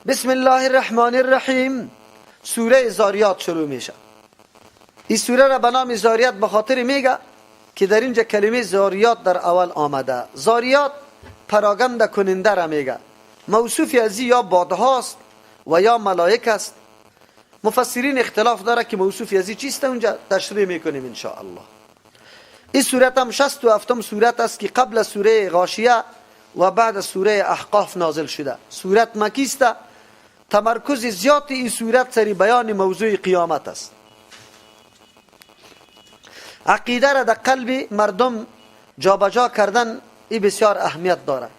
بسم الله الرحمن الرحیم. سوره زاریات شروع میشه. این سوره را به نام زاریات به خاطر میگه که در اینجا کلمه زاریات در اول آمده. زاریات پراگنده کننده را میگه. موصوفی از یا بادهاست و یا ملائک است. مفسرین اختلاف داره که موصوفی از چیست، اونجا تشریح میکنیم ان شاء الله. این سورت هم 67م سورت است که قبل سوره غاشیه و بعد سوره احقاف نازل شده. سورت مکی است. تمرکز زیاد این سورت سری بیان موضوع قیامت است. عقیده را در قلب مردم جابجا کردن این بسیار اهمیت داره.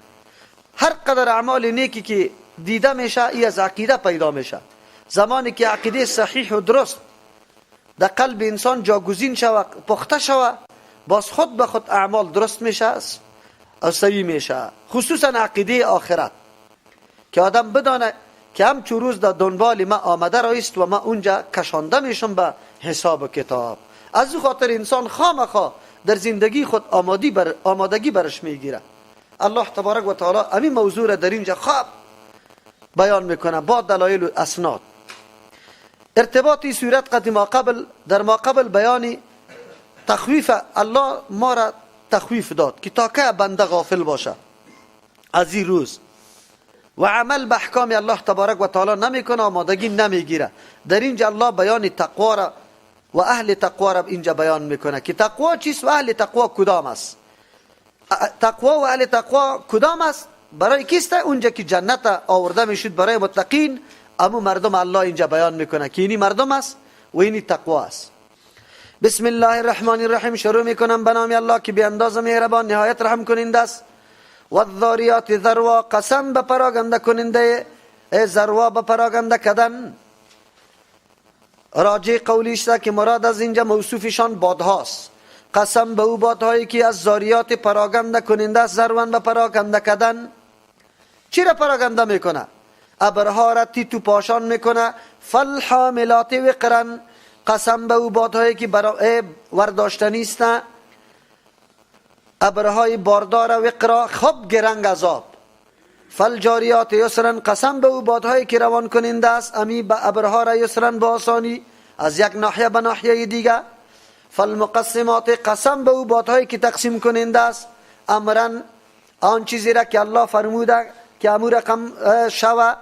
هر قدر اعمال نیکی که دیده میشه ای از عقیده پیدا میشه. زمانی که عقیده صحیح و درست در قلب انسان جاگزین شود، پخته شود، باز خود به خود اعمال درست میشه و صحیح میشه. خصوصا عقیده آخرت که آدم بدانه که همچو روز در دنبال ما آمده رایست و ما اونجا کشانده میشم به حساب و کتاب. از او خاطر انسان خامخا در زندگی خود آمادگی برش میگیره. الله تبارک و تعالی همین موضوع را در اینجا خوب بیان میکنه با دلایل و اسناد. ارتباطی صورت در ما قبل بیان تخویف الله ما را تخویف داد که تا که بنده غافل باشه از این روز و عمل به احکام الله تبارک و تعالی نمیکنه، آمادگی نمیگیره. در اینجا الله بیان تقوا را و اهل تقوا را اینجا بیان میکنه که تقوا چیست و اهل تقوا کدام است. تقوا و اهل تقوا کدام است؟ برای کیست؟ اونجا که جنت آورده میشد برای متقین، اما مردم الله اینجا بیان میکنه که اینی مردم است و اینی تقوا است. بسم الله الرحمن الرحیم. شروع میکنم به نام الله که بی اندازه مهربان نهایت رحم کننده است. و الذاریات ذروا. قسم به پراگنده کننده. ذروا به پراگنده کردن. راجع قولیش است که مراد از اینجا موصوفشان بادهاست. قسم به او بادهایی که از ذاریات پراگنده کننده است. ذروان به پراگنده کردن. چی را پراگنده میکنه؟ ابرها را تیتو پاشان میکنه. فالحاملات وقرا. قسم به او بادهایی که برای ورداشتنی است. ابرهای باردار وقرا خب گرنگ عذاب. فالجاریات یسرا. قسم به او بادهایی که روان کننده است. امی به ابرها را یسرا با آسانی از یک ناحیه به ناحیه دیگه. فالمقسمات. قسم به او بادهایی که تقسیم کننده است. امرن آن چیزی را که الله فرموده که امور رقم شوه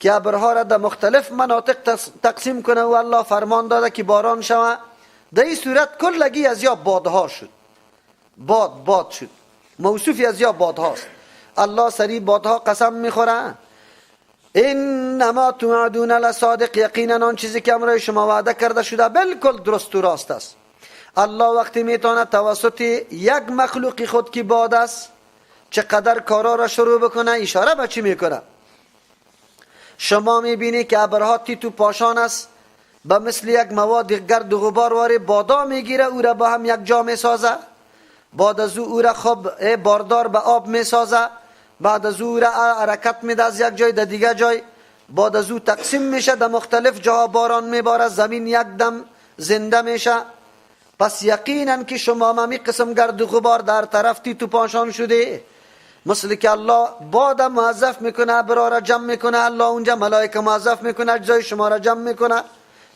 که ابرها را در مختلف مناطق تقسیم کنه و الله فرمان داده که باران شوه. در این صورت کلگی از یا بادها شد. باد شد. موصوفی از یا بادهاست. الله سری بادها قسم میخوره. انما توعدون لصادق. یقینا آن چیزی که امروز شما وعده کرده شده بالکل درست و راست است. الله وقتی میتونه توسط یک مخلوق خود که باد است چقدر کارا را شروع بکنه. اشاره به چی میکنه؟ شما میبینی که ابرها تیتو پاشان است، به مثل یک مواد گرد و غبار واره بادا میگیره، او را با هم یک جا میسازه. بعد از او را خب باردار به آب میسازه. بعد از او را حرکت میده از یک جای در دیگه جای. بعد از او تقسیم میشه در مختلف جاها باران میباره، زمین یک دم زنده میشه. پس یقینا که شما همی قسم گرد و غبار در طرف تیتو پاشان شده. مثل که الله باد موظف میکنه ابرها را جمع میکنه، الله اونجا ملائکه موظف میکنه اجزای شما را جمع میکنه،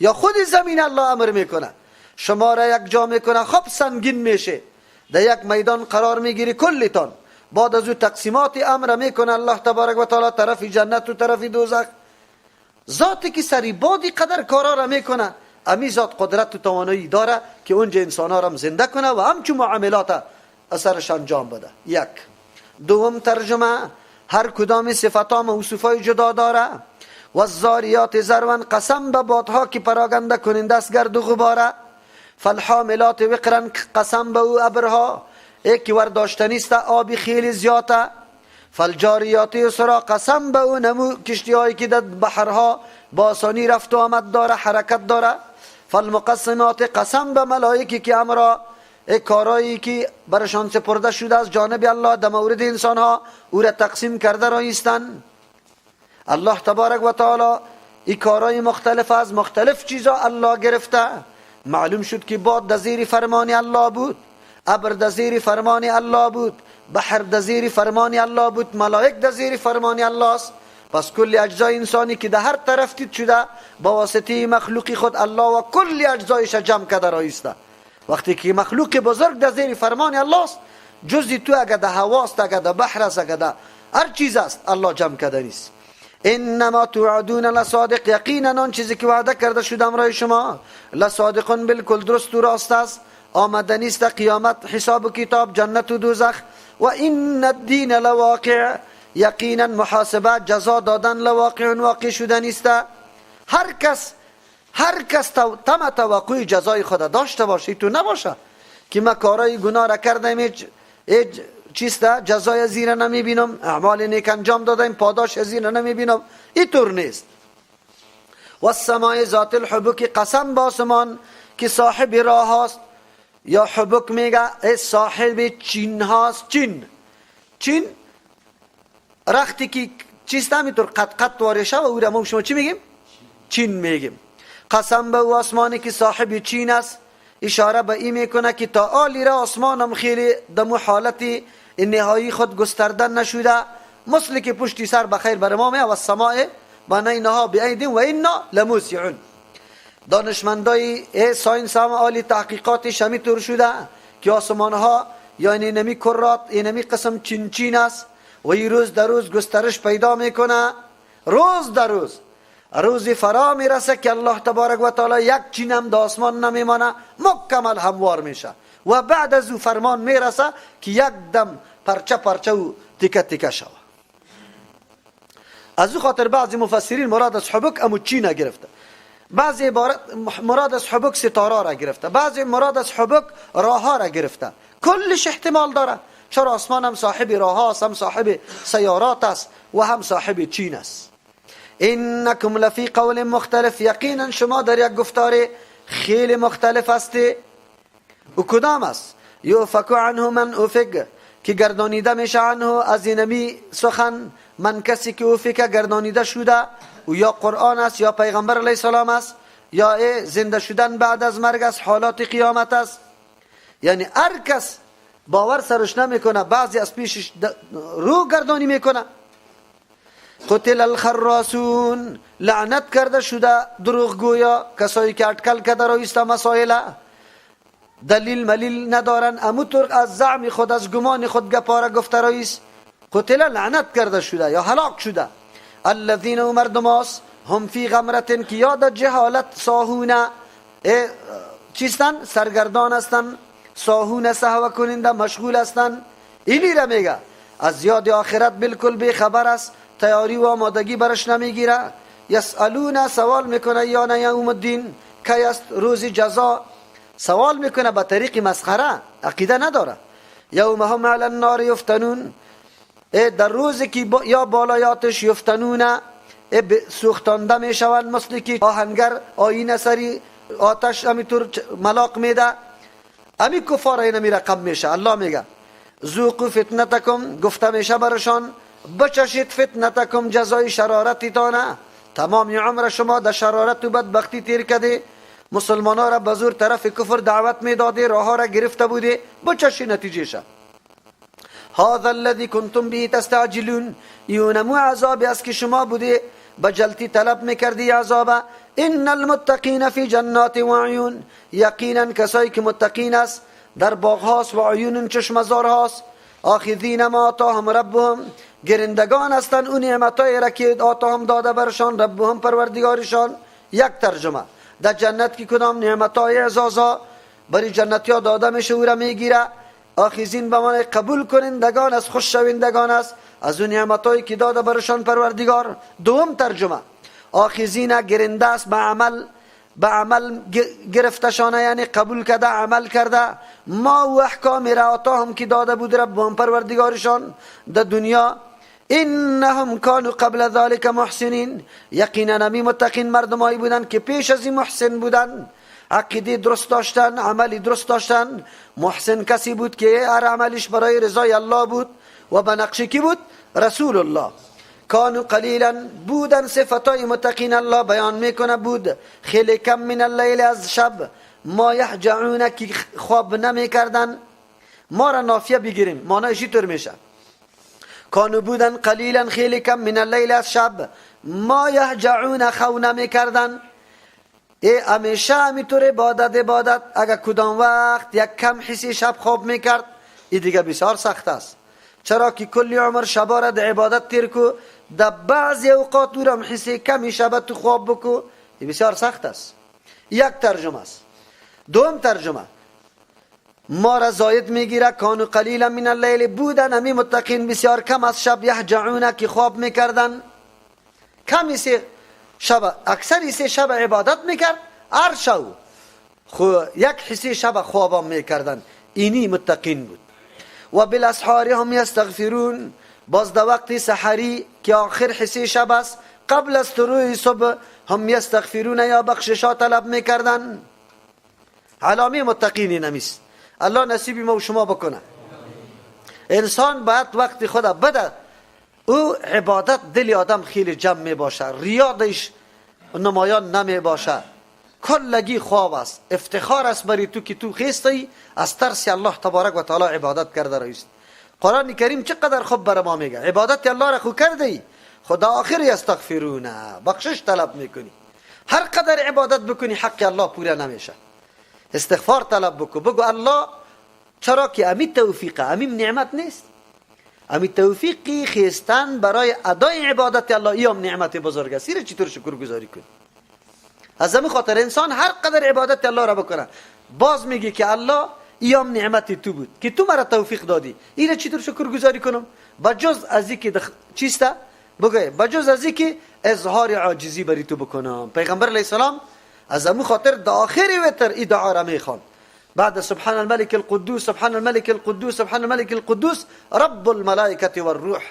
یا خود زمین الله امر میکنه شما را یک جا میکنه. خب سنگین میشه، در یک میدان قرار میگیری کلیتان. بعد از او تقسیمات امر میکنه الله تبارک و تعالی، طرف جنت و طرف دوزخ. ذاتی که سری بادی قدر کارا را میکنه، امی ذات قدرت و توانایی داره که اونجا انسانا را زنده کنه و همچو معاملات اثرش انجام بده. یک. دوم ترجمه. هر کدام صفتا موصوفای جدا داره. و الذاریات ذروا. قسم به بادها که پراگنده کننده است گرد و غباره. فالحاملات وقرا. قسم به او ابرها که ورداشتنی است آبی خیلی زیاده. فالجاریات یسرا. قسم به او نمو کشتی هایی که در بحرها با آسانی رفت و آمد داره، حرکت داره. فالمقسمات. قسم به ملائکه که امرا کارایی که برشان سپرده شده از جانب الله در مورد انسان ها او را تقسیم کرده رایستن. الله تبارک و تعالی این کارای مختلف از مختلف چیزا الله گرفته. معلوم شد که باد در زیر فرمان الله بود، ابر در زیر فرمان الله بود، بحر در زیر فرمان الله بود، ملائک در زیر فرمان الله است. پس کل اجزای انسانی که در هر طرف دید شده با واسطه مخلوق خود الله و کل اجزایش جمع کرده رایسته. وقتی که مخلوق بزرگ در زیر فرمان الله است، جزی تو اگر در هواست، اگر در بحر است، اگر در هر چیز است، الله جمع کرده نیست. انما توعدون لصادق، یقینا آن چیزی که وعده کرده شدم برای شما لصادقون، بالکل درست و راست است. آمدنی است قیامت، حساب و کتاب، جنت و دوزخ. و ان الدین لواقع، یقینا محاسبه، جزا دادن لواقع، واقع شدنی است. هر کس تم توقع جزای خود داشته باشه، تو نباشه که ما کارای گناه را کردیم هیچ چیسته جزای زیر نمیبینم، اعمال نیک انجام دادیم پاداش زیر نمیبینم، اینطور نیست. و السماء ذات الحبک، قسم با آسمان که صاحب راه هاست، یا حبک میگه صاحب چین هاست. چین رختی که چیست همینطور قط وارشه و او را ما شما چی میگیم؟ چین میگیم. قسم به او آسمانی که صاحب چین است، اشاره به این میکنه که تا آلی را آسمان هم خیلی دمو حالت نهایی خود گسترده نشده، مثل که پشتی سر بخیر بر ما و السماء بنیناها بأید و انا لموسعون. دانشمندای ساینس هم عالی تحقیقاتش همینطور شده که آسمان ها یعنی نمی کرات اینمی قسم چین است و این روز در روز گسترش پیدا میکنه. روز در روزی فرا میرسه که الله تبارک و تعالی یک چین هم در آسمان نمیمانه، مکمل هموار میشه و بعد از او فرمان میرسه که یک دم پرچه و تیکه شود. از او خاطر بعضی مفسرین مراد از حبک امو چین گرفته، بعضی مراد از حبک ستاره را گرفته، بعضی مراد از حبک راه ها را گرفته. کلش احتمال داره، چرا آسمان هم صاحب راه هاست، هم صاحب سیارات است و هم صاحب چین است. انکم لفی قول مختلف، یقینا شما در یک گفتار خیلی مختلف هستی. و کدام است؟ یؤفک عنه من افک، که گردانیده میشه عنه از اینمی سخن، من کسی که افک گردانیده شده، و یا قرآن است یا پیغمبر علیه السلام است یا زنده شدن بعد از مرگ است، حالات قیامت است. یعنی هر کس باور سرش نمیکنه، بعضی از پیشش رو گردانی میکنه. قتل الخراسون، لعنت کرده شده دروغگویا، کسایی که اٹکل کرده رویسته مسائل، دلیل ملیل ندارن، اموطور از زعم خود از گمان خود گپاره گفته رویست. قتل لعنت کرده شده یا هلاک شده. الذین مردم است هم فی غمرتن، که یاد جهالت ساهونه چیستن، سرگردان هستن، ساهونه سهو کننده مشغول هستن. اینی را میگه از یاد آخرت بالکل بی خبر است، تیاری و آمادگی برش نمیگیره. یسالون، سوال میکنه، یا نه یوم الدین، کی است روز جزا. سوال میکنه به طریق مسخره، عقیده نداره. یوم هم علی النار یفتنون، در روزی که یا بالایاتش یفتنون سوختانده میشوند، مثل که آهنگر آینه سری آتش همینطور ملاق میده، امی کفار اینمی رقم میشه. الله میگه ذوقوا فتنتکم، گفته میشه برشان بچشید فتنتکم، جزای شرارتی تانه. تمام عمر شما در شرارت و بدبختی تیر کردی، مسلمان ها را به زور طرف کفر دعوت میدادی، راه ها را گرفته بودی، بچشی نتیجه شه. هذا الذي كنتم به تستعجلون، یونمو عذابی است که شما بودی بجلتی طلب میکردی عذاب. ان المتقین فی جنات و عیون، یقینا کسایی که متقین است در باغ هاست و عیون چشمزار هاست. آخذین ما آتاهم ربهم، گرندگان هستند اون نعمتای را که آتاهم داده برشان ربهم پروردگارشان. یک ترجمه در جنت که کدام نعمتای اعزازا برای جنتی ها داده میشه او را میگیره. آخذین به معنی قبول کنندگان است، خوش شوندگان است از اون نعمتایی که داده برشان پروردگار. دوم ترجمه آخذین گرنده است به عمل گرفتشانه، یعنی قبول کرده عمل کرده ما و احکام را آتاهم که داده بود ربهم پروردگارشان در دنیا. انهم كانوا قبل ذلك محسنین، یقینا نمی متقین مردمایی بودن که پیش از این محسن بودن، عقیده درست داشتن، عملی درست داشتن. محسن کسی بود که هر عملش برای رضای الله بود و به نقش کی بود؟ رسول الله. کانو قلیلا، بودن صفتای متقین الله بیان میکنه بود خیلی کم من اللیل، از شب، ما یحجعون، که خواب نمیکردن. ما را نافیه بگیریم، معنیش طور میشه کانو بودن قلیلا خیلی کم من اللیل از شب ما یهجعون خو نمیکردن. همیشه همینطور عبادت اگر کدام وقت یک کم حسی شب خواب میکرد این دیگه بسیار سخت است، چرا که کلی عمر شبا را در عبادت تیر کو، در بعضی اوقات او را حسی کمی شب تو خواب بکو، این بسیار سخت است. یک ترجمه است. دوم ترجمه ما را زاید میگیره کانو قلیلا من اللیل، بودن همی متقین بسیار کم از شب یهجعون که خواب میکردن، کمی سی شب اکثر سی شب عبادت میکرد، هر شب یک حسی شب خوابم میکردن، اینی متقین بود. و بالاسحار هم یستغفرون، باز در وقت سحری که آخر حسی شب است قبل از طلوع صبح هم یستغفرون یا بخششا طلب میکردن. علامه متقین نمیست. الله نصیب ما و شما بکنه. انسان باید وقت خود بده او عبادت دل آدم خیلی جمع می باشه، ریادش نمایان نمی باشه، کلگی خواب است. افتخار است برای تو که تو خیستی از ترس الله تبارک و تعالی عبادت کرده رایست. قرآن کریم چقدر خوب بر ما میگه عبادت الله را خو کردی خدا آخر یستغفرون، بخشش طلب میکنی. هر قدر عبادت بکنی حق الله پورا نمیشه. استغفار طلب بکو، بگو الله چرا که امی توفیقه، امی نعمت نیست، امی توفیقی خیستن برای ادای عبادت الله ایام نعمت بزرگ است. را چطور شکر گزاری کنی؟ از همین خاطر انسان هر قدر عبادت الله را بکنه باز میگه که الله ایام نعمت تو بود که تو مرا توفیق دادی، این را چطور شکر گزاری کنم؟ بجز از اینکه چیسته بگه، بجز از اینکه اظهار عاجزی بری تو بکنم. پیغمبر علیه السلام از همون خاطر در آخر وتر این دعا را میخوان بعد سبحان الملك القدوس سبحان الملك القدوس سبحان الملك القدوس رب الملائکه و الروح،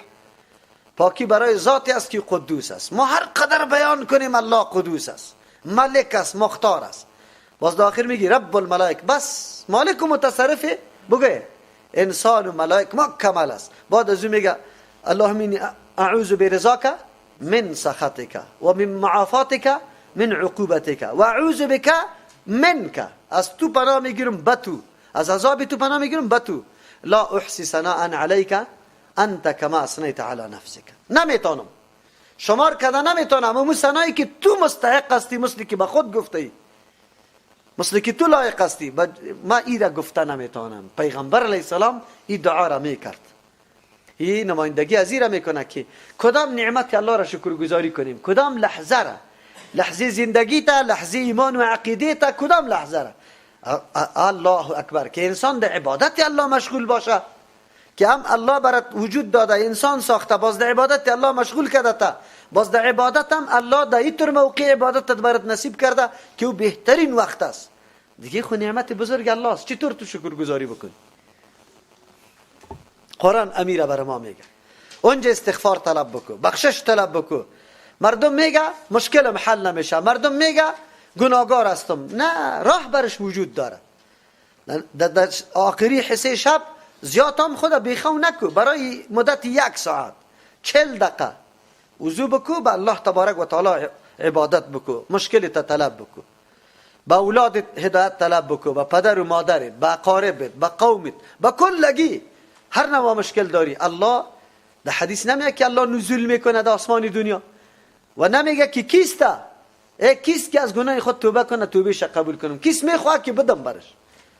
پاکی برای ذاتی است که قدوس است. ما هر قدر بیان کنیم الله قدوس است، ملک است، مختار است، باز در آخر میگی رب الملائکه، بس مالک و متصرفه بگه انسان و ملائک ما کمال است. بعد از اون میگه اللهم انی اعوذ برضاک من سخطک و من معافاتک من عقوبتک و اعوذ بک منک، از تو پناه میگیرم بتو، از عذاب تو پناه میگیرم بتو، لا احصی ثناء علیک انت کما اثنیت علی نفسک، نمیتونم شمار کردن نمیتونم اون ثنایی که تو مستحق هستی، مثل که به خود گفتی، مثل که تو لایق هستی، ما این را گفته نمیتونم. پیغمبر علیه السلام این دعا را میکرد. این نمایندگی از این را میکنه که کدام نعمت الله را شکرگزاری کنیم، کدام لحظه را، لحظه زندگی تا، لحظه ایمان و عقیده تا، کدام لحظه را. الله اکبر که انسان در عبادت الله مشغول باشه که هم الله برات وجود داده، انسان ساخته، باز در عبادت الله مشغول کرده تا، باز در عبادت هم الله در این طور موقع عبادت برات نصیب کرده که او بهترین وقت است دیگه. خو نعمت بزرگ الله است، چطور تو شکرگزاری بکنی؟ قرآن امیر بر ما میگه اونجا استغفار طلب بکو، بخشش طلب بکو. مردم میگه مشکلم حل نمیشه، مردم میگه گناهگار هستم، نه، راه برش وجود داره. در آخری حصه شب زیاد هم خود بیخو نکو، برای مدت 1 ساعت 40 دقیقه وضو بکو، به الله تبارک و تعالی عبادت بکو، مشکلت طلب بکو، با اولادت هدایت طلب بکو، با پدر و مادرت، با اقاربت، با قومت، با کلگی هر نوع مشکل داری. الله در حدیث نمیگه که الله نزول میکنه در آسمان دنیا و نمیگه که کیسته، کیست که از گناه خود توبه کنه توبهش قبول کنم، کیست میخواد که بدم برش.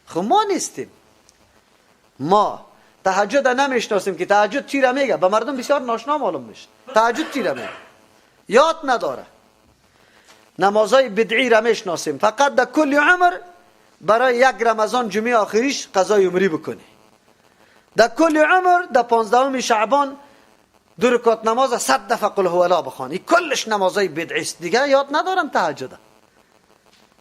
خب ما نیستیم، ما تهجد نمیشناسیم که تهجد چی را میگه، به مردم بسیار ناشنا معلوم میشه تهجد چی را میگه، یاد نداره. نمازای بدعی را میشناسیم، فقط در کل عمر برای 1 رمضان جمعه آخریش قضای عمری بکنی، در کل عمر در 15 شعبان 2 رکعت نماز 100 دفعه قل هو الله بخوانی، کلش نمازای بدعی است دیگه، یاد ندارم تهجد.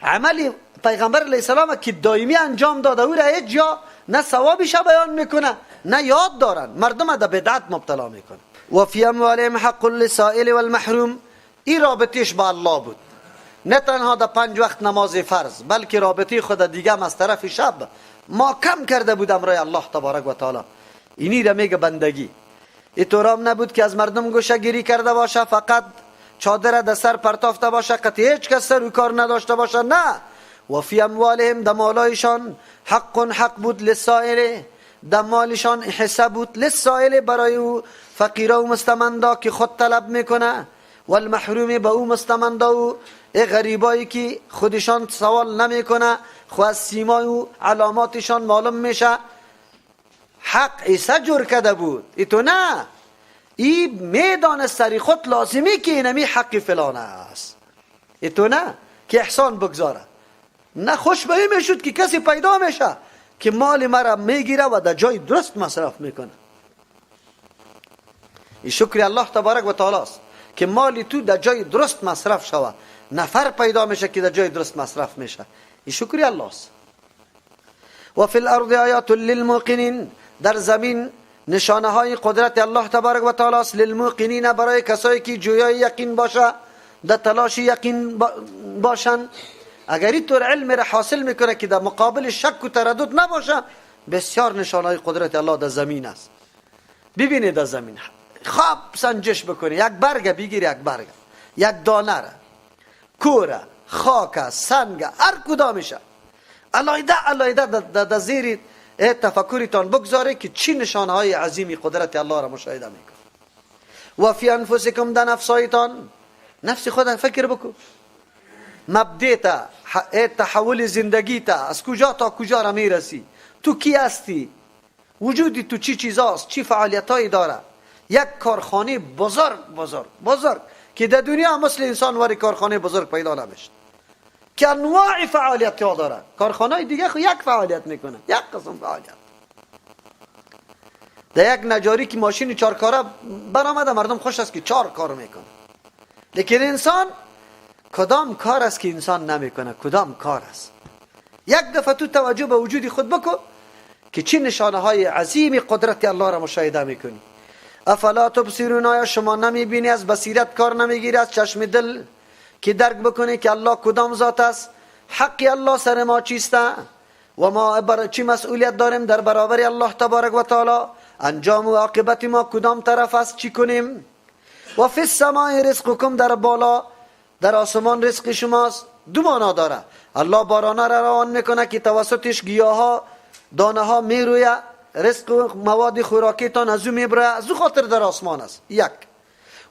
عملی پیغمبر علیه السلام که دائمی انجام داده او را هیچ جا نه ثوابش بیان میکنه نه یاد دارن، مردم در بدعت مبتلا میکنه. و فی اموالهم حق للسائل والمحروم، این رابطیش با الله بود، نه تنها در 5 وقت نماز فرض، بلکه رابطه خود دیگه هم از طرف شب ما کم کرده بودم رای الله تبارک و تعالی. اینی را میگه بندگی. اینطورام نبود که از مردم گوشه‌گیری کرده باشه، فقط چادر در سر پرتافته باشه، قطعی هیچ کس سر و کار نداشته باشه، نه. و فی اموالهم، در مالایشان حق بود للسائل، در مالشان حصه بود للسائل برای او فقیرا و مستمندا که خود طلب میکنه، و المحروم به او مستمندا و غریبایی که خودشان سوال نمیکنه، خو از سیمای و علاماتشان معلوم میشه. حق ایسا جور کده بود، ایتو نه، ای میدان سری خود لازمی که اینمی حق فلانه است، ایتو نه که احسان بگذاره. نه خوش به این میشد که کسی پیدا میشه که مال مرا میگیره و در جای درست مصرف میکنه. این شکر الله تبارک و تعالی است که مال تو در جای درست مصرف شوه، نفر پیدا میشه که در جای درست مصرف میشه. این شکر الله است. و فی الارض آیات للموقنین، در زمین نشانه های قدرت الله تبارک و تعالی است. للموقنین، برای کسایی که جویای یقین باشه، در تلاش یقین باشن. اگر اینطور علم را حاصل میکنه که در مقابل شک و تردد نباشه، بسیار نشانه های قدرت الله در زمین است. ببینید در زمین خواب سنجش بکنی، یک برگ بگیری، یک برگ، یک دانه را، کوره، خاک، سنگ، هر کدامشه علایده در زیر تفکرتان بگذاره که چی نشانه های عظیمی قدرت الله را مشاهده میکنه. و فی انفسکم، در نفسایتان، نفس خود فکر بکن، مبدأ تا تحول زندگی تا از کجا تا کجا را میرسی، تو کی هستی، وجودی تو چی چیزاست، چی فعالیتایی داره. یک کارخانه بزرگ که در دنیا مثل انسان وری کارخانه بزرگ پیدا نمیشه که انواع فعالیت ها داره. کارخانه دیگه خو یک فعالیت میکنه، یک قسم فعالیت. در یک نجاری که ماشین 4 کاره برآمده، مردم خوش است که 4 کار میکنه. لیکن انسان، کدام کار است که انسان نمیکنه؟ کدام کار است؟ یک دفعه تو توجه به وجود خود بکن که چی نشانه های عظیم قدرت الله را مشاهده میکنی. افلا تبصرون، آیا شما نمیبینی؟ از بصیرت کار نمیگیری، از چشم دل که درک بکنی که الله کدام ذات است، حق الله سر ما چیسته و ما چی مسئولیت داریم در برابر الله تبارک و تعالی، انجام و عاقبت ما کدام طرف است، چی کنیم. و فی السماء رزقکم، در بالا در آسمان رزق شماست. دو معنا داره. الله بارانه را روان میکنه که توسطش گیاه ها، دانه ها میرویه، رزق و مواد خوراکیتان از او میبره، از او خاطر در آسمان است. یک.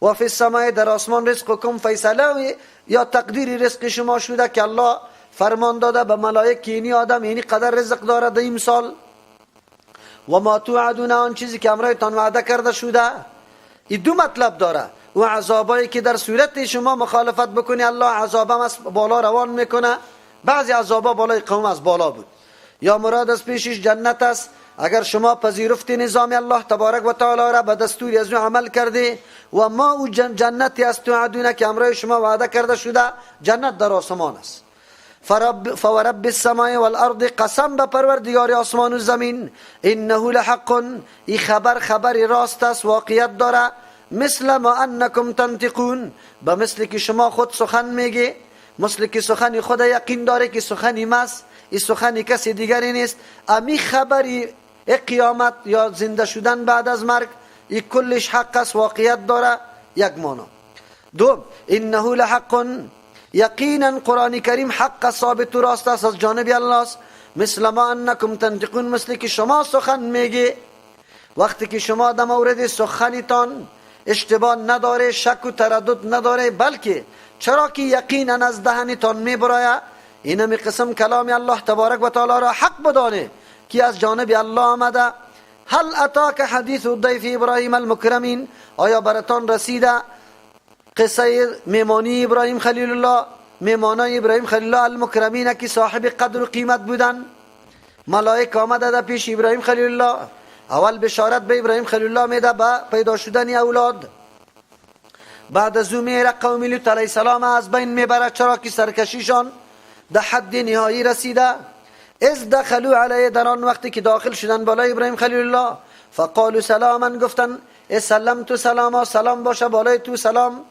و فی السماء، در آسمان رزقکم، فیصله یا تقدیر رزق شما شده که الله فرمان داده به ملائکه که اینی آدم اینی قدر رزق داره در این سال. و ما توعدون، آن چیزی که امرایتان وعده کرده شده. این دو مطلب داره. و عذابایی که در صورت شما مخالفت بکنی، الله عذابم از بالا روان میکنه. بعضی عذابا بالای قوم از بالا بود. یا مراد از پیشش جنت است، اگر شما پذیرفتی نظام الله تبارک و تعالی را به دستوری از او عمل کردی. و ما او جنتی است توعدونه که امرای شما وعده کرده شده، جنت در آسمان است. فورب السماء والارض، قسم به پروردگار آسمان و زمین، انه لحق، این خبر راست است، واقعیت داره. مثل ما انکم تنطقون، به مثل که شما خود سخن میگی، مثل که سخن خود یقین داره که سخنی ماست، این سخنی کسی دیگری نیست. امی خبری قیامت یا زنده شدن بعد از مرگ، این کلش حق است، واقعیت داره. یک معنا. دو، انه لحق، یقینا قرآن کریم حق ثابت و راست است از جانب الله است. مثل ما انکم تنطقون، مثل که شما سخن میگی، وقتی که شما در مورد سخنتان اشتباه نداره، شک و تردد نداره، بلکه چرا که یقینا از دهنتان میبراید، اینمی قسم کلام الله تبارک و تعالی را حق بدانه که از جانب الله آمده. هل اتاک حدیث الضیف ابراهیم المکرمین، آیا براتان رسیده قصه میمانی ابراهیم خلیل الله، میمانای ابراهیم خلیل الله المکرمین که صاحب قدر و قیمت بودن؟ ملائکه آمده در پیش ابراهیم خلیل الله، اول بشارت به ابراهیم خلیل الله میده به پیدا شدن اولاد. بعد از او میره قوم لوط علیه السلام از بین میبره، چرا که سرکشیشان در حد نهایی رسیده. از دخلوا علیه، در آن وقتی که داخل شدن بالای ابراهیم خلیل الله، فقالوا سلاما، گفتن سلام تو سلاما، سلام باشه بالای تو، سلام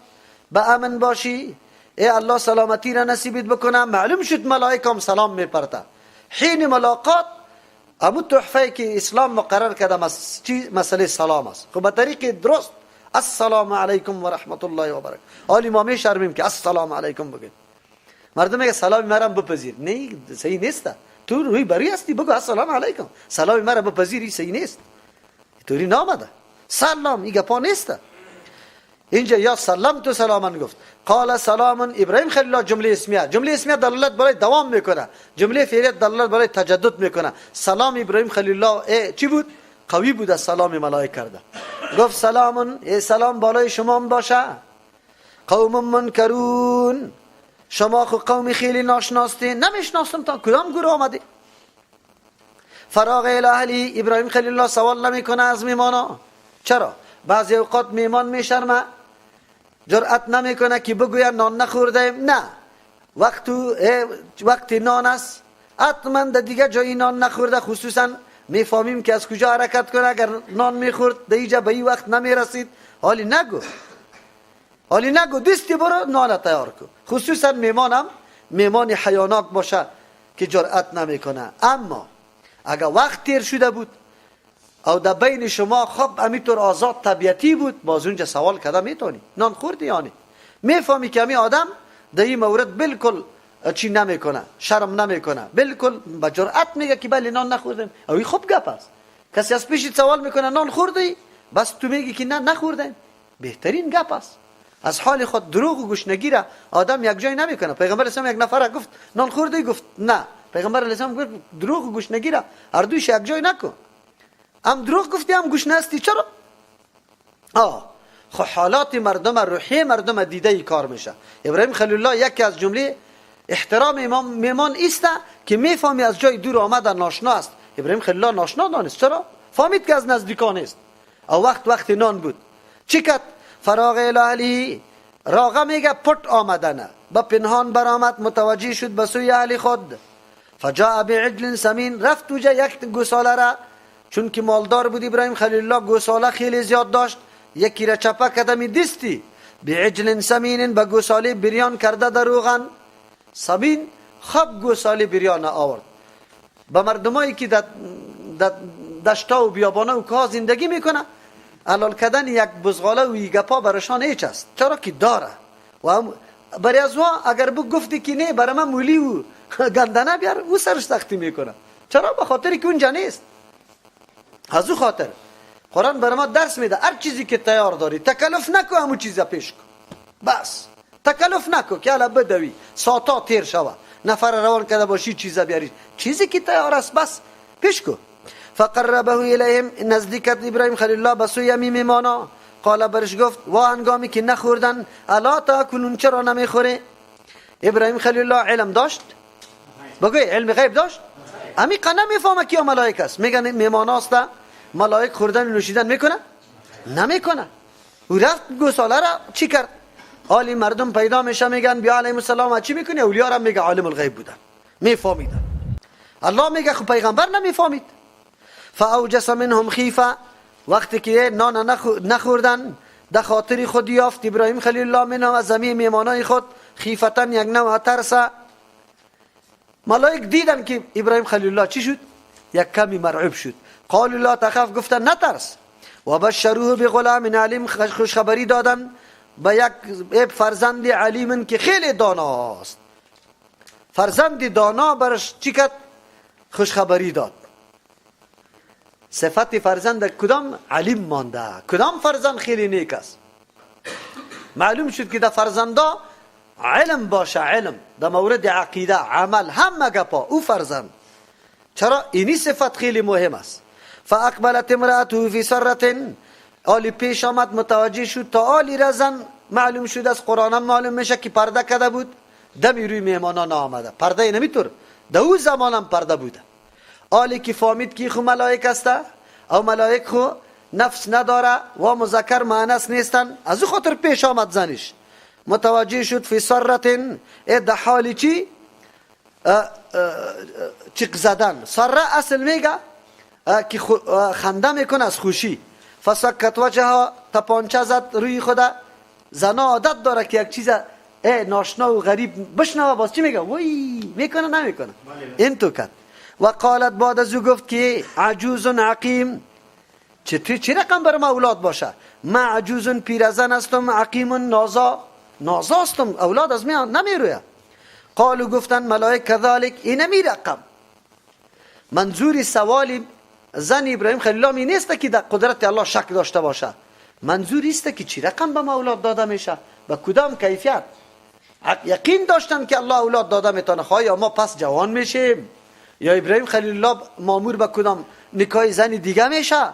به امن باشی، ای الله سلامتی را نصیبت بکنه. معلوم شد ملائکه هم سلام میپرته. حین ملاقات ابو تحفه که اسلام مقرر کرده مسئله سلام است. خب به طریق درست، السلام علیکم و رحمت الله و برکاته. حالی ما می شرمیم که السلام علیکم بگیم. مردم میگه سلام مرا بپذیر، نه صحیح نیست. تو روی بری هستی بگو السلام علیکم، سلام مرا بپذیری صحیح نیست. طوری نامده. سلام این گپا نیست. اینجا یا سلام تو سلامن گفت. قال سلام ابراهیم خلیل الله جمله اسمیه. جمله اسمیه دلالت برای دوام میکنه، جمله فعلیه دلالت برای تجدد میکنه. سلام ابراهیم خلیل الله چی بود؟ قوی بود، از سلام ملائک کرده. گفت سلام، سلام بالای شما باشه. قوم منکرون، شما خو قوم خیلی ناشناستی، نمیشناسم تا کدام گروه آمدی. فراغ الاهلی، ابراهیم خلیل الله سوال نمیکنه از میمانا. چرا؟ بعضی اوقات میمان میشرمه، جرأت نمیکنه که بگوید نان نخوردیم. نه، وقتی نان است حتما دیگه جایی نان نخورده، خصوصا میفهمیم که از کجا حرکت کنه. اگر نان میخورد دیگه به این وقت نمیرسید، حالی نگو دستی برو نان تیار کن. خصوصا میمان حیاناک باشه که جرأت نمیکنه. اما اگر وقت تیر شده بود او در بین شما خب همینطور آزاد طبیعتی بود، باز اونجا سوال کده میتونی نان خوردی یعنی میفهمی که همین آدم در این مورد بالکل چی نمیکنه، شرم نمیکنه، بالکل با جرأت میگه که بله نان نخوردیم. اوی خوب گپ است. کسی از پیشت سوال میکنه نان خوردی، بس تو میگی که نه نخوردیم، بهترین گپ است. از حال خود دروغ و گوشنگیره آدم یک جای نمیکنه. پیغمبر اسلام یک نفر گفت نان خوردی، گفت نه. پیغمبر اسلام گفت دروغ و گوشنگیره هر دویش یک جای نکن. هم دروغ گفتی هم گوش نستی. چرا؟ خب حالات مردم، روحی مردم دیده ای کار میشه. ابراهیم خلیل الله یکی از جمله احترام میمان است که میفهمی از جای دور آمده ناشنا است. ابراهیم خلیل الله ناشنا دانست. چرا؟ فهمید که از نزدیکان است. او وقت نان بود. چی کرد؟ فراغ الاهلی، راغه میگه پٹ آمدنه، با پنهان برآمد، متوجه شد به سوی اهل خود. فجاء بعجل سمین، رفت توجه یک گوساله را، چون که مالدار بود ابراهیم خلیل الله گوساله خیلی زیاد داشت، یکی را چپه کدمی دستی. بعجل سمین، با گوساله بریان کرده در روغن. سمین خب گوساله بریان آورد. با مردمایی که در دشتا و بیابانه و که زندگی میکنه، علال کدن یک بزغاله و یک گپا برشان هیچ است. چرا که داره. و برای از اگر گفتی که نه برای من مولی و گندنه بیار، او سرش سختی میکنه. چرا؟ به خاطر که اونجا نیست. از او خاطر قرآن برای ما درس میده هر چیزی که تیار داری تکلف نکو، همون چیزا پیش کن. بس تکلف نکو که الان بدوی ساعتا تیر شوه، نفر روان کرده باشی چیزا بیاری، چیزی که تیار است بس پیش کن. فقربه الیهم، نزدیکت ابراهیم خلیل الله به سوی میمانا. قال، برش گفت و هنگامی که نخوردن، الا تاکلون، چرا نمیخوره؟ ابراهیم خلیل الله علم داشت؟ بگوی علم غیب داشت؟ امی قنه میفهمه که ملائک است. میگن میماناست، ملائک خوردن و نوشیدن میکنه؟ نمیکنه. او رفت گوساله را چی کرد؟ حالی مردم پیدا میشه میگن بیا علیهم السلام چی میکنی؟ اولیاء را میگه عالم الغیب بودن، میفهمیدن. الله میگه خب پیغمبر نمیفهمید. فاوجس منهم خیفه، وقتی که نان نخوردن در خاطر خود یافت ابراهیم خلیل الله منهم، از زمین میمانای خود، خیفتن یک نوع ترس. ملائک دیدن که ابراهیم خلیل الله چی شد؟ یک کمی مرعوب شد. قالوا لا تخف، گفتن نترس. و بشروه بغلام علیم، خوشخبری دادن به یک فرزند علیم که خیلی داناست. فرزند دانا برش چی کرد؟ خوشخبری داد. صفت فرزند کدام؟ علیم مانده. کدام فرزند خیلی نیک است؟ معلوم شد که در فرزندا علم باشه، علم در مورد عقیده، عمل، همه گپا او فرزند. چرا؟ اینی صفت خیلی مهم است. فاقبلت امرأته فی سرة، آلی پیش آمد، متوجه شد تا آلی رزن. معلوم شد از قرآن معلوم میشه که پرده کده بود، دمی روی مهمانان آمده. پرده نمیتور در او زمانم پرده بوده. آلی که فهمید که خو ملائک است، او ملائک خو نفس نداره و مذکر مؤنث نیستن، از او خاطر پیش آمد زنش. متوجه شد فی سرة، در حالی چی؟ چیق زدن. سره اصل میگه که خنده میکنه از خوشی. فسکت وجهها، تپانچه زد روی خدا. زنا عادت داره که یک چیز ناشنا و غریب بشنوه باز چی میگه؟ وی میکنه نمیکنه. این تو کرد. و قالت، بعد از او گفت که عجوز عقیم، چه رقم بر ما اولاد باشه؟ ما عجوز پیرزن هستم، عقیم نازا هستم، اولاد از من نمیرویه. قالو، گفتن ملائک کذالک، این نمی رقم. منظور سوالی زن ابراهیم خلیل الله می نیست که در قدرت الله شک داشته باشه. منظور است که چی رقم به ما اولاد داده میشه، به کدام کیفیت. یقین داشتن که الله اولاد داده میتونه. خواهی ما پس جوان میشیم یا ابراهیم خلیل الله مامور به کدام نکاح زن دیگه میشه.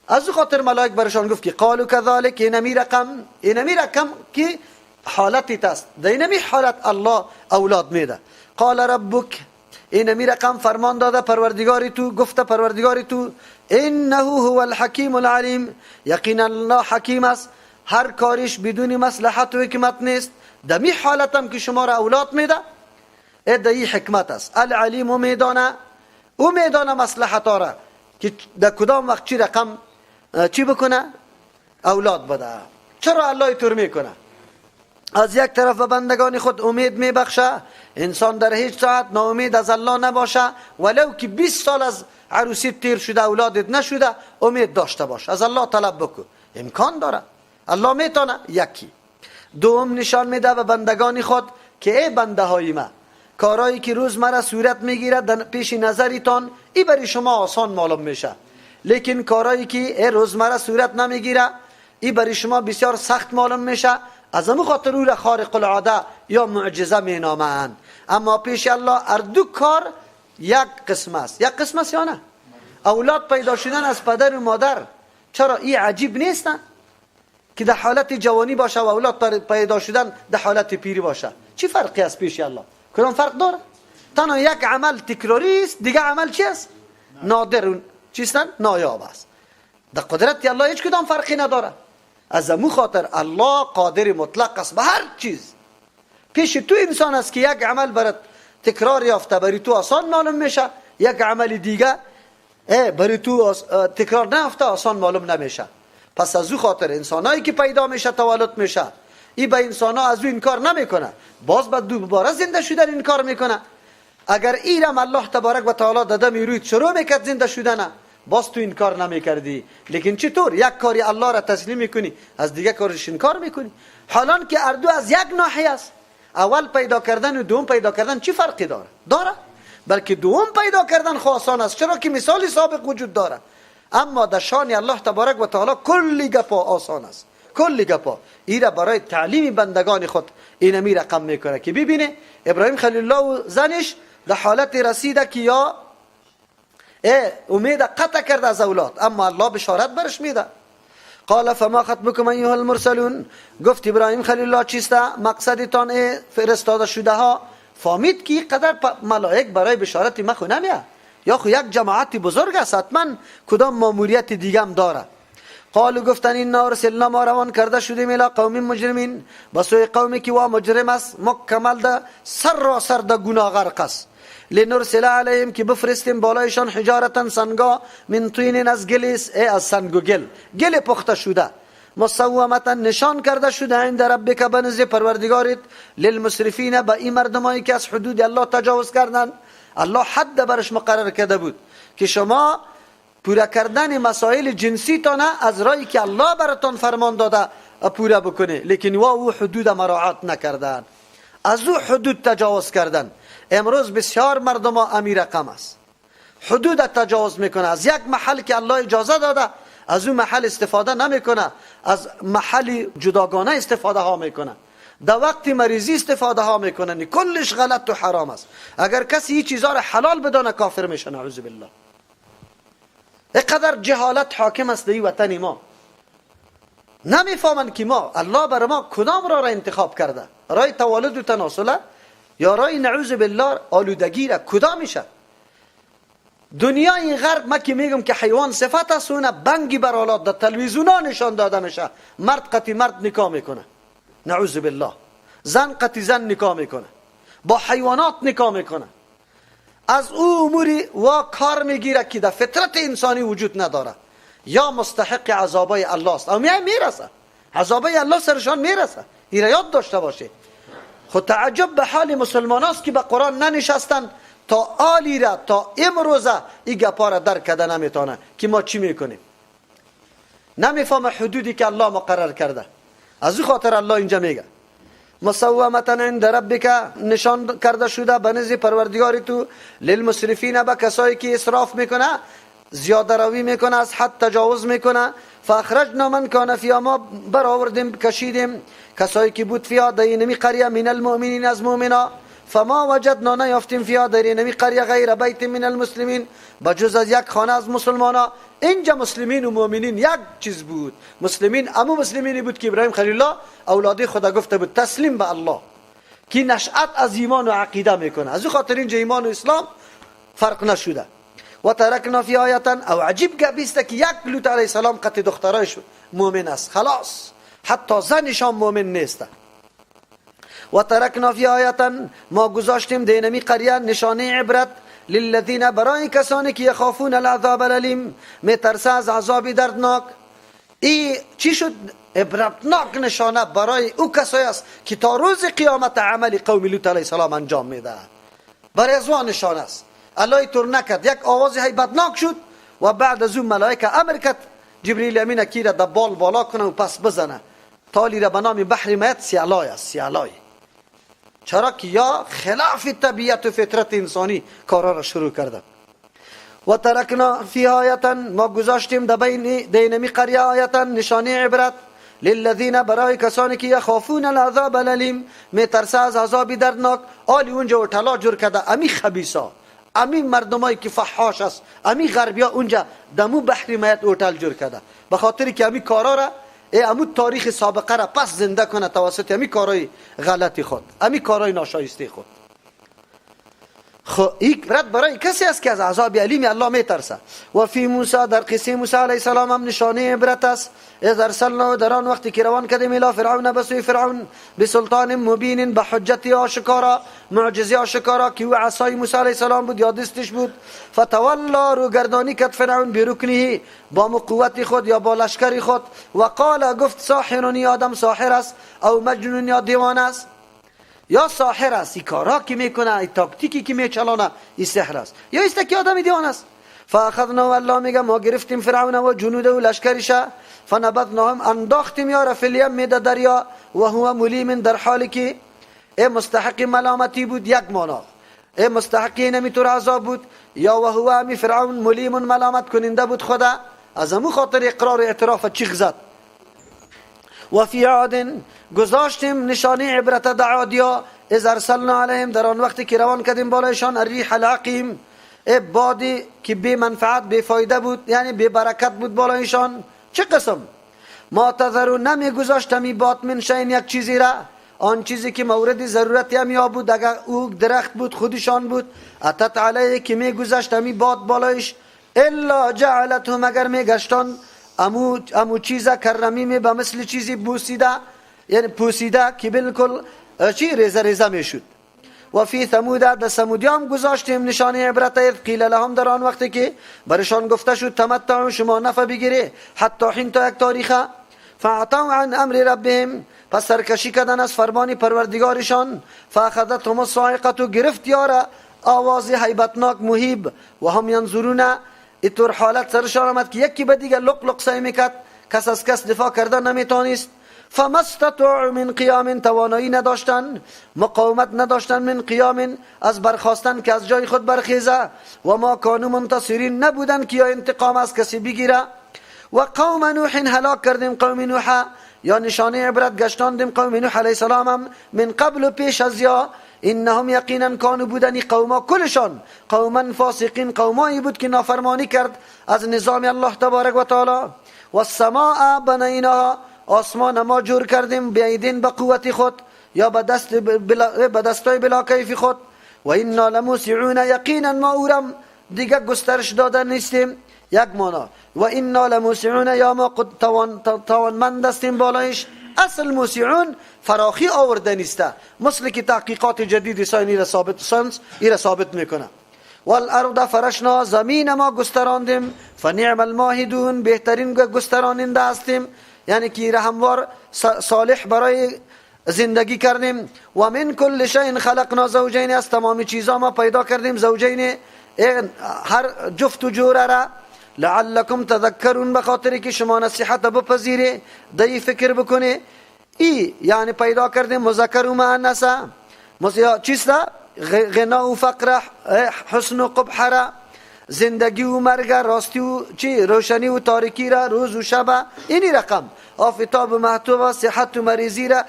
از خاطر ملائک برشان گفت که قالوا كذلك اینمی رقم که حالتی است، در اینمی حالت الله اولاد میده. قال ربک، اینمی رقم فرمان داده پروردگاری تو، گفته پروردگاری تو انه هو الحکیم العلیم، یقینا الله حکیم است، هر کاریش بدون مصلحت و حکمت نیست. در می حالتم که شما را اولاد میده ادعی حکمت است. العلیم او میدانه مصلحت را که در کدام وقت چی رقم چی بکنه اولاد بده. چرا الله اینطور میکنه؟ از یک طرف به بندگان خود امید میبخشه. انسان در هیچ ساعت ناامید از الله نباشه، ولو که 20 سال از عروسی تیر شده اولادت نشده امید داشته باش، از الله طلب بکن، امکان داره، الله میتونه. یکی. دوم نشان میده به بندگان خود که ای بنده های من، کارهایی که روزمره صورت میگیره در پیش نظرتان ای برای شما آسان معلوم میشه، لیکن کارهایی که روزمره صورت نمیگیره ای برای شما بسیار سخت معلوم میشه. از همون خاطر او را خارق العاده یا معجزه مینامند. اما پیش الله هر دو کار یک قسم است. یک قسم است یا نه؟ اولاد پیدا شدن از پدر و مادر، چرا این عجیب نیستن که در حالت جوانی باشه و اولاد پیدا شدن در حالت پیری باشه؟ چی فرقی است پیش الله؟ کدام فرق داره؟ تنها یک عمل تکراری است، دیگه عمل چی است؟ نادر چیستن؟ نایاب است. در قدرت الله هیچ کدام فرقی نداره. از امو خاطر الله قادر مطلق است به هر چیز. پیش تو انسان است که یک عمل برات تکرار یافته برای تو آسان معلوم میشه، یک عمل دیگه برای تو تکرار نیافته آسان معلوم نمیشه. پس از او خاطر انسانایی که پیدا میشه تولد میشه، این به انسانا از او انکار نمیکنه، باز به دوباره زنده شدن انکار میکنه. اگر اینم الله تبارک و تعالی داده میروید شروع میکرد زنده شدن، باز تو انکار نمیکردی. لیکن چطور یک کاری الله را تسلیم میکنی از دیگه کارش انکار میکنی؟ حالان که اردو از یک ناحیه است. اول پیدا کردن و دوم پیدا کردن چی فرقی داره؟ بلکه دوم پیدا کردن آسان است، چرا که مثال سابق وجود داره. اما در شان الله تبارک و تعالی کلی گپا آسان است، کلی گپا. ایرا برای تعلیم بندگان خود اینمی رقم میکنه که ببینه ابراهیم خلیل الله و زنش در حالت رسیده که یا امید قطع کرده از اولاد، اما الله بشارت برش میده. قال فما خطبكم ایها المرسلون، گفت ابراهیم خلیل الله چیسته مقصدتان فرستاده شده ها؟ فهمید که قدر ملائک برای بشارت ما خو نمیه، یا خو یک جماعت بزرگ است، حتما کدام ماموریت دیگه هم داره. قالوا گفتن این ارسلنا ما روان کرده شدیم الی قوم مجرمین، بسوی قومی که وا مجرم است، مکمل ده سر ده گناه غرق است. لنرسل علیهم که بفرستیم بالایشان حجارتا سنگا من طین از گلیس، از سنگ و گل پخته شده، مصومتا نشان کرده شده عند ربک بنزد پروردگارت، للمسرفین با این مردمایی که از حدود الله تجاوز کردن. الله حد برش مقرر کرده بود که شما پورا کردن مسائل جنسی تانه از رایی که الله براتون فرمان داده پورا بکنه، لیکن او حدود مراعات نکردن، از او حدود تجاوز کردن. امروز بسیار مردم امیر رقم است، حدود تجاوز میکنه، از یک محل که الله اجازه داده از اون محل استفاده نمیکنه، از محل جداگانه استفاده ها میکنه، در وقت مریضی استفاده ها میکنه. کلش غلط و حرام است. اگر کسی این چیزا را حلال بدانه کافر میشه، نعوذ بالله. اینقدر جهالت حاکم است در این وطن ما، نمیفهمن که ما الله بر ما کدام را انتخاب کرده، رای تولد و تناسله یا رای نعوذ بالله آلودگی را کدام میشه. دنیای غرب ما که میگم که حیوان صفت است، اون بنگی بر اولاد در تلویزیونا نشان داده میشه، مرد قطی مرد نکاح میکنه، نعوذ بالله، زن قطی زن نکاح میکنه، با حیوانات نکاح میکنه، از او اموری و کار میگیره که در فطرت انسانی وجود نداره، یا مستحق عذابای الله است، او میرسه عذابای الله سرشان میرسه. این را یاد داشته باشه. خود تعجب به حال مسلمان است که به قرآن ننشستن تا آلی را تا امروزه این گپا را درک کرده نمیتونه که ما چی میکنیم، نمیفهم حدودی که الله مقرر کرده. از این خاطر الله اینجا میگه مصومتا عند ربک، نشان کرده شده به نزد پروردگار تو، للمسرفین، به کسایی که اسراف میکنه، زیاده روی میکنه، از حد تجاوز میکنه. فاخرجنا من کان فیها، ما برآوردیم کشیدیم کسایی که بود فیها در اینمی قریه من المؤمنین از مؤمنا. فما وجدنا نیافتیم فیها در اینمی قریه غیر بیت من المسلمین بجز از یک خانه از مسلمانا. اینجا مسلمین و مؤمنین یک چیز بود. مسلمین امو مسلمینی بود که ابراهیم خلیل الله اولاد خدا گفته بود تسلیم به الله، که نشأت از ایمان و عقیده میکنه. از خاطر اینجا ایمان و اسلام فرق نشده. و ترکنا فی آیتا، او عجیب گبیسته که یک لوط علیه السلام قط دخترایش مؤمن است، خلاص حتی زنشان مؤمن نیست. و ترکنا فی آیتا، ما گذاشتیم دینمی قریه نشانه عبرت للذین، برای کسانی که یخافون العذاب الالیم، میترسه از عذاب دردناک. این چی شد؟ عبرتناک نشانه برای او کسایی است که تا روز قیامت عمل قوم لوط علیه السلام انجام میده. برای از وان نشانه است. الله اینطور نکرد، یک آواز هیبتناک شد و بعد از اون ملائکه امر کرد جبریل امین کی را در بال بالا کنه و پس بزنه. تالی را به نام بحر میت سیالای است، سیالای. چرا که یا خلاف طبیعت و فطرت انسانی کارا را شروع کرده. و ترکنا فی آیتا، ما گذاشتیم در بین دینمی قریه آیتا نشانه عبرت للذین، برای کسانی که یخافون العذاب الالیم، میترسه از عذاب دردناک. آلی اونجا و طلا جور کرده امی خبیثا، امی مردمایی که فحاش است، امی غربیا اونجا دمو بحر میت اوتل جور کرده، به خاطری که امی کارا را امو تاریخ سابقه را پس زنده کنه توسط امی کارای غلطی خود، امی کارای ناشایسته خود. خب این عبرت برای کسی است که از عذاب علیم الله میترسه. و فی موسی، در قصه موسی علیه السلام هم نشانه عبرت است. اذ ارسلنا، در آن وقتی که روان کردیم الی فرعون، بسوی فرعون، بسلطان مبین، به حجت آشکارا، معجزه آشکارا که او عصای موسی علیه السلام بود یا دستش بود. فتولا، رو گردانی کرد فرعون برکنه، با قوت خود یا با لشکر خود. و قال، گفت ساحر، آدم ساحر است، او مجنون یا دیوانه است، یا ساحر است، این کارها که میکنه، این تاکتیکی که میچلانه، این سحر است، یا است که آدم دیوانه است. فاخذنا، الله میگه ما گرفتیم فرعون و جنوده و لشکرش، فنبذناهم، انداختیم یا فی الیم، در دریا، و هو ملیم، در حالی که مستحق ملامتی بود. یک مانا مستحق نمیتور عذاب بود، یا و هو امی فرعون ملیم، ملامت کننده بود خدا، از امو خاطر اقرار اعتراف چیخ زد. و فی عاد، گذاشتیم نشانه عبرت دعادیا، از ارسلنا علیهم، در آن وقتی که روان کردیم بالایشان الریح العقیم، بادی که بی منفعت بی فایده بود، یعنی بی برکت بود بالایشان. چه قسم؟ ما تذرو، نمی گذاشتم این باد من شین، یک چیزی را، آن چیزی که مورد ضرورتی هم بود، اگر او درخت بود خودشان بود، اتت علیه، که می گذاشتم این باد بالایش، الا جعلته، مگر می گشتان امو چیزا کرمی به مثل چیزی بوسیده، یعنی پوسیده که بالکل چی ریزه ریزه می شد. و فی ثمود، در ثمودیان گذاشتیم نشانه عبرت، اذ قیل لهم، در آن وقتی که برشان گفته شد تمتعوا، شما نفع بگیره، حتی حین، تا یک تاریخه. فاعطوا عن امر ربهم، پس سرکشی کردن از فرمان پروردگارشان. فاخذتهم الصاعقه، گرفت یارا آواز هیبتناک مهیب، و هم ینظرون، اینطور حالت سرشان آمد که یکی به دیگر لق لق سعی میکرد، کس از کس دفاع کردن نمیتونست. فما استطاعوا من قیام، توانایی نداشتن، مقاومت نداشتن، من قیام، از برخاستن که از جای خود برخیزه. و ما کانوا منتصرین، نبودن که یا انتقام از کسی بگیره. و قوم نوح، هلاک کردیم قوم نوح، یا نشانه عبرت گشتاندیم قوم نوح علیه السلام هم، من قبل و پیش از یا، انهم یقینا کانوا، بودنی قوما کلشان، قوما فاسقین، قومایی بود که نافرمانی کرد از نظام الله تبارک و تعالی. و السماء بنیناها، آسمان ما جور کردیم، بیدین، به قوت خود، یا به دستای بلا کیف خود. و انا لموسعون، یقینا ما اورم دیگه گسترش داده نیستیم. یک مانا و انا لموسعون، یا ما توانمند هستیم بالایش. اصل موسعون فراخی آورده نیسته، مثل که تحقیقات جدید ساینی را ثابت میکنه. والارض فرشنا، زمین ما گستراندیم، فنعم الماهدون، بهترین گستراننده هستیم، یعنی که رحموار صالح برای زندگی کردیم. و من کل شیء خلقنا زوجین، از تمام چیزا ما پیدا کردیم زوجین، هر جفت و جوره را، لعلکم تذکرون، بخاطر که شما نصیحت بپذیره، دی فکر بکنه. یعنی پیدا کردیم مذکر و مؤنث، چیز را، غنا و فقر، حسن و قبح را، زندگی و مرگ، راستی و روشنی و تاریکی را، روز و شب، اینی رقم، آفتاب و محتوب و صحت و مریضی را،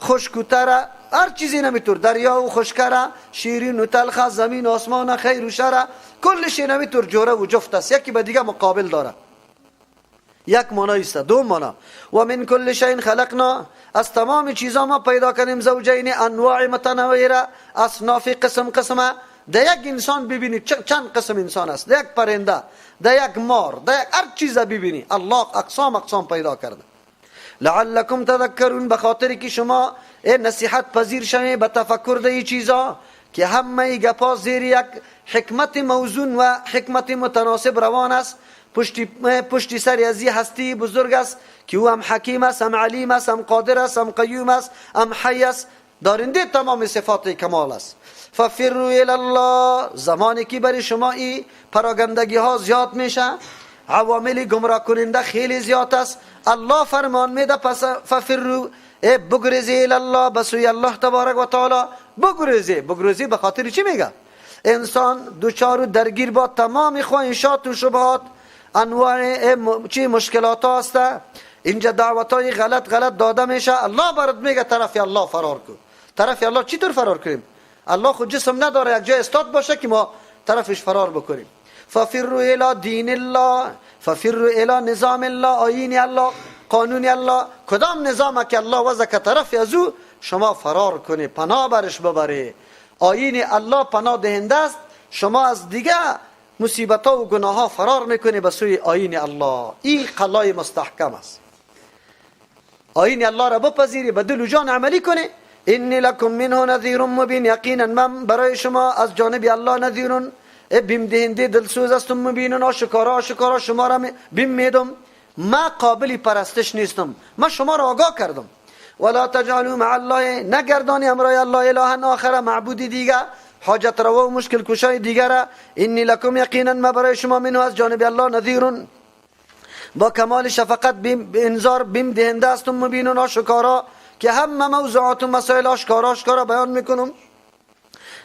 خشک و تر، هر چیزی نمیطور، دریا و خشکره، شیرین و تلخ، زمین و آسمان، خیر و شر، کلش نمیطور جوره و جفت است، یکی به دیگه مقابل داره. یک معنی است. دو معنی، و من کل شیء خلقنا، از تمام چیزا ما پیدا کردیم زوجین، انواع متنوعه، اصناف قسم قسمه. در یک انسان ببینید چند قسم انسان است، در یک پرنده، در یک مار، در یک هر چیز ببینید الله اقسام پیدا کرده. لعلکم تذکرون، بخاطر که شما نصیحت پذیر شوید به تفکر در این چیزا که همه گپا زیر یک حکمت موزون و حکمت متناسب روان است. پشتی سر از این هستی بزرگ است که او هم حکیم است، هم علیم است، هم قادر است، هم قیوم است، هم حی است، دارنده تمام صفات کمال است. ففروا الی الله، زمانی که برای شما این پراگندگی ها زیاد میشه، عوامل گمراه کننده خیلی زیاد است، الله فرمان میده پس ففروا، بگریزی الی الله، بسوی الله تبارک و تعالی بگریزی. به خاطر چی میگه؟ انسان دوچار و درگیر با تمام خواهشات و شبهات، انواع مشکلات هست. اینجا دعوت های غلط داده میشه، الله برات میگه طرف الله فرار کن. طرف الله چی طور فرار کنیم؟ الله خود جسم نداره یک جای استاد باشه که ما طرفش فرار بکنیم. ففروا الی دین الله، ففروا الی نظام الله، آیین الله، قانون الله. کدام نظام که الله وضع که طرف از او شما فرار کنی، پناه برش ببری. آیین الله پناه دهنده است، شما از دیگه مصیبت ها و گناه ها فرار میکنی به سوی آیین الله. این قلای مستحکم است. آیین الله را بپذیری، به دل و جان عملی کنی. انی لکم منه نذیر مبین، یقینا من برای شما از جانب الله نذیر بیم دهنده دلسوز استم، مبین آشکارا شما را بیم میدم. ما قابل پرستش نیستم، ما شما را آگاه کردم. ولا تجعلوا مع الله، نگردانی امرای الله الها آخر، معبودی دیگه، حاجت روا و مشکل کشای دیگر. انی لکم، یقینا ما برای شما منه از جانب الله نذیر، با کمال شفقت انذار بیم دهنده استم، مبین آشکارا، که همه موضوعات و مسائل آشکارا بیان میکنم.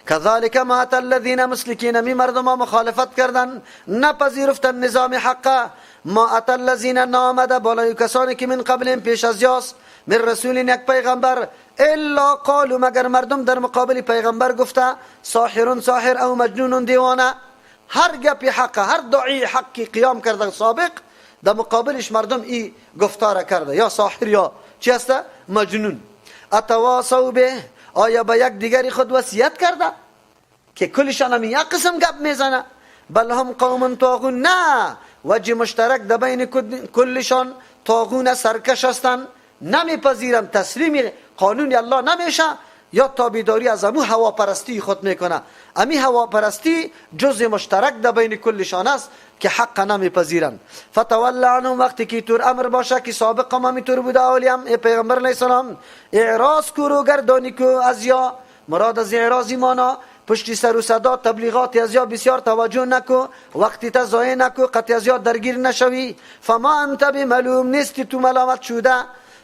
کذالک ما اتى الذین، مسلکین می مردم ها مخالفت کردن، نپذیرفتن نظام حق. ما اتى الذین، نامده بالای کسانی که من قبل پیش از یاس، من رسول یک پیغمبر، الا قالوا، مگر مردم در مقابل پیغمبر گفته ساحر او مجنون دیوانه. هر گپ حق، هر دعای حقی قیام کرده سابق، در مقابلش مردم این گفتار کرده، یا ساحر یا چی هست؟ مجنون. اتواصوا به، آیا با یک دیگری خود وصیت کرده که کلشان هم یک قسم گپ میزنه؟ بل هم قوم طاغون، نه، وجه مشترک در بین کلشان طاغون، سرکش هستند، نمیپذیرن، تسلیم قانون الله نمیشه، یا تابعداری از امو هواپرستی خود میکنه. امی هواپرستی جزء مشترک در بین کلشان است که حق نمیپذیرن. فتول عنهم، وقتی که طور امر باشه که سابق هم همینطور بوده، اولیم پیغمبر علیه السلام، اعراض کو رو گردانی کو از یا، مراد از اعراضی مانا پشتی سر و صدا تبلیغات از یا بسیار توجه نکو، وقتی تا ضایع نکو، قطع از یا درگیر نشوی. فما انت بملوم، نیستی تو ملامت شده،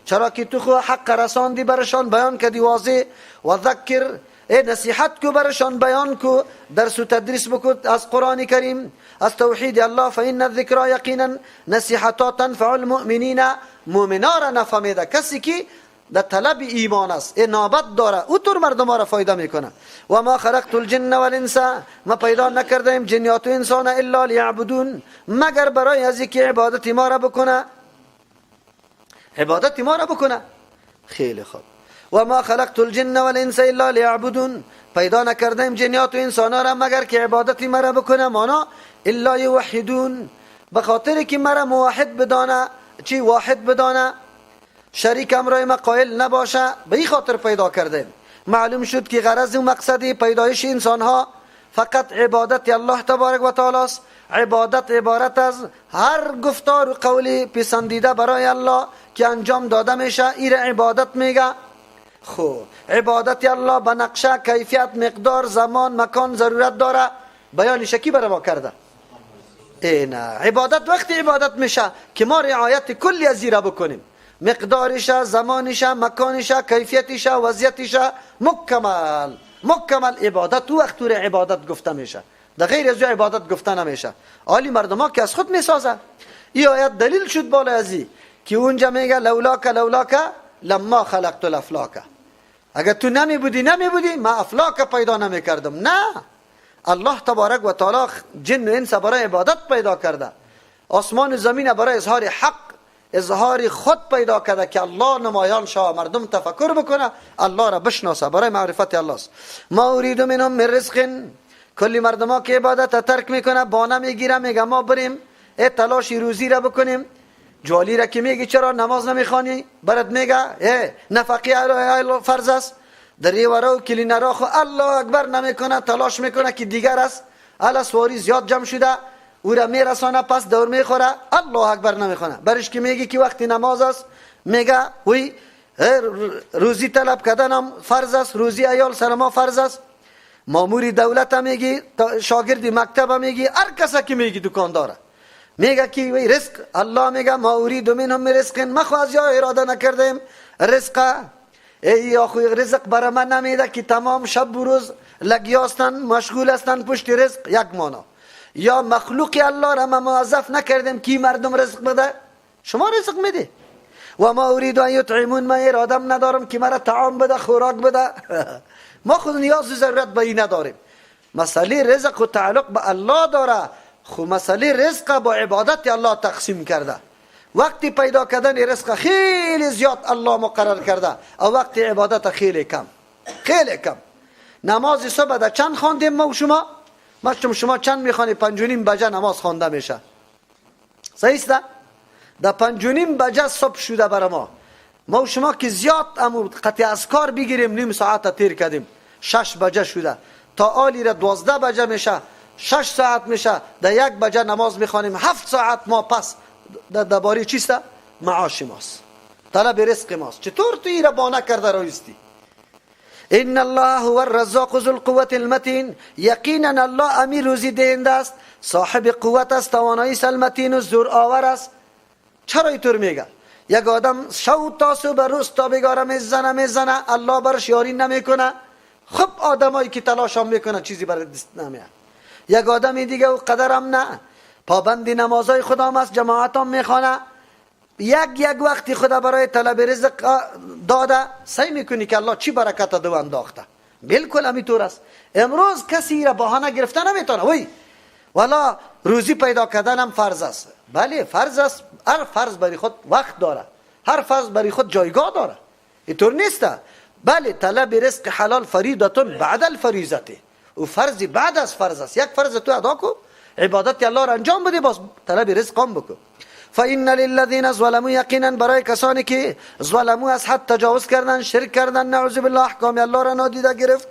چرا که تو خود حق رساندی برشان، بیان کردی واضح. و ذکر، نصیحت کو برشان، بیان کو، درس و تدریس بکو از قرآن کریم، از توحید الله. فإن الذکر، یقینا نصیحتات تنفع المؤمنین، مؤمنا را نفع میده. کسی که در طلب ایمان است، انابت داره، او طور مردم را فایده میکنه. و ما خلقت الجن والانس، ما پیدا نکردیم جنیات و انسان الا لیعبدون، مگر برای از اینکه عبادت ما را بکنه. عبادت ما را بکنه. خیلی خوب. و ما خلقت الجن والانس الا لیعبدون، پیدا نکردیم جنیات و انسان را مگر که عبادت ما را بکنه. مانا الا یوحدون، بخاطر که مرا موحد بدانه، چی واحد بدانه، شریک امرای ما قائل نباشه، به این خاطر پیدا کردیم. معلوم شد که غرض و مقصد پیدایش انسان ها فقط عبادت الله تبارک و تعالی است. عبادت عبارت از هر گفتار و قولی پسندیده برای الله که انجام داده میشه، این عبادت میگه. خوب، عبادت الله به نقشه، کیفیت، مقدار، زمان، مکان ضرورت داره. بیانش کی برای ما کرده؟ نه، عبادت وقتی عبادت میشه که ما رعایت کلی از این را بکنیم، مقدارش، زمانش، مکانش، کیفیتش، وضعیتش، مکمل عبادت تو وقت عبادت گفته میشه. در غیر از عبادت گفته نمیشه. حالی مردم ها که از خود میسازه. این آیت دلیل شد بالا ازی که اونجا میگه لولاک لما خلقت الافلاک. اگر تو نمی بودی ما افلاک پیدا نمی کردم. نه، الله تبارک و تعالی جن و انس برای عبادت پیدا کرده، آسمان و زمین برای اظهار حق، اظهار خود پیدا کرده که الله نمایان شاه، مردم تفکر بکنه، الله را بشناسه، برای معرفت الله است. ما اريد منهم من رزق. کلی مردم ها که عبادت ترک میکنه بانه میگیره، میگه ما بریم تلاش روزی را بکنیم. جوالی را که میگی چرا نماز نمیخوانی، برات میگه نفقه فرض است. در ریوارا و کلینرا خو الله اکبر نمیکنه، تلاش میکنه که دیگر است، الا سواری زیاد جمع شده او را میرسانه، پس دور میخوره، الله اکبر نمیخونه. برش که میگی که وقتی نماز است میگه وی روزی طلب کردنم فرض است، روزی ایال سرما فرض است. ماموری دولت میگی، شاگردی مکتب میگی، هر کسی که میگی دکانداره میگه که وی رزق، الله میگه ما اريد منهم من رزق، ما خو از یا اراده نکردیم رزق. ای آخو رزق برای من نمیده که تمام شب و روز لگیاستن مشغول هستن پشت رزق. یک مانا یا مخلوق الله را ما موظف نکردیم که مردم رزق بده، شما رزق میده. و ما اريد ان يطعمون، ما ارادم ندارم که مرا طعام بده، خوراک بده. ما خود نیاز و ضرورت به این نداریم. مسئله رزق و تعلق به الله داره، خو مسئله رزق با عبادت الله تقسیم کرده. وقتی پیدا کردن رزق خیلی زیاد الله مقرر کرده، و وقتی عبادت خیلی کم. نماز صبح در چند خواندیم ما و شما؟ شما چند میخوانی؟ 5:30 بجه نماز خوانده میشه، صحیح است؟ در 5:30 بجه صبح شده برای ما و شما که زیاد قطع از کار بگیریم، نیم ساعت تیر کردیم، 6 بجه شده تا آلی را 12 بجه میشه، 6 ساعت میشه، در 1 بجه نماز میخوانیم، 7 ساعت ما پس درباره چیست؟ معاش ماست، طلب رزق ماست. چطور تو این را بانه کرده رایستی؟ ان الله هو الرزاق ذو القوة المتین، یقینا الله امیر روزی دهنده است، صاحب قوت است، توانایی المتین و زور آور است. چرا اینطور میگه؟ یک آدم شو تا صبح روز تا بگاره میزنه، الله برش یاری نمیکنه. خب آدمایی که تلاش هم میکنه چیزی برای دست نمیاد. یک آدمی دیگه و قدرم نه، پابندی نمازهای خدا هم است، جماعت هم میخوانه، یک وقتی خدا برای طلب رزق داده، سعی میکنی که الله چی برکت دو انداخته. بالکل همینطور است. امروز کسی را بهانه گرفته نمیتونه، وای والا روزی پیدا کردنم فرض است. بله فرض است، هر فرض برای خود وقت داره، هر فرض برای خود جایگاه داره، اینطور نیست. بله طلب رزق حلال فریضتون بعد الفریضه، و فرض بعد از فرض است. یک فرض تو ادا کو، عبادت الله را انجام بده، باز طلب رزق هم بکن. فإن للذین ظلموا، یقینا برای کسانی که ظلموا از حد تجاوز کردن، شرک کردن، نعوذ بالله احکام الله را نادیده گرفت،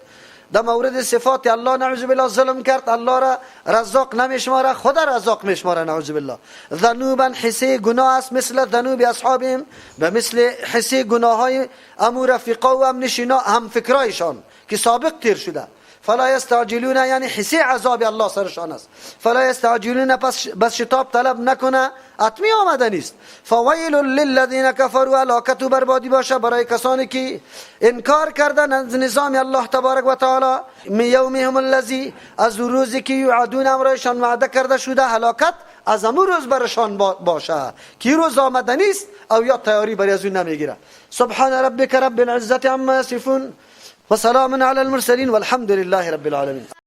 در مورد صفات الله نعوذ بالله ظلم کرد، الله را رزاق نمیشماره، خود رزاق میشماره نعوذ بالله. ذنوبا حسی، گناه است، مثل ذنوب اصحابهم، به مثل حسی گناه های امو رفیقا و نشینا هم فکرایشان که سابق تیر شده. فلا یستعجلون، یعنی حسی عذاب الله سرشان است. فلا یستعجلون، پس بس شتاب طلب نکنه، حتمی آمده نیست. فویل للذین کفروا، هلاکت و بربادی باشه برای کسانی که انکار کردن از نظام الله تبارک و تعالی. من یومهم الذی، از روزی که یعدون، امرایشان وعده کرده شده هلاکت از امو روز برشان باشه که روز آمده نیست، او یا تیاری برای از اون نمیگیره. سبحان ربک رب العزت عما یصفون و سلام علی المرسلین والحمد لله رب العالمین.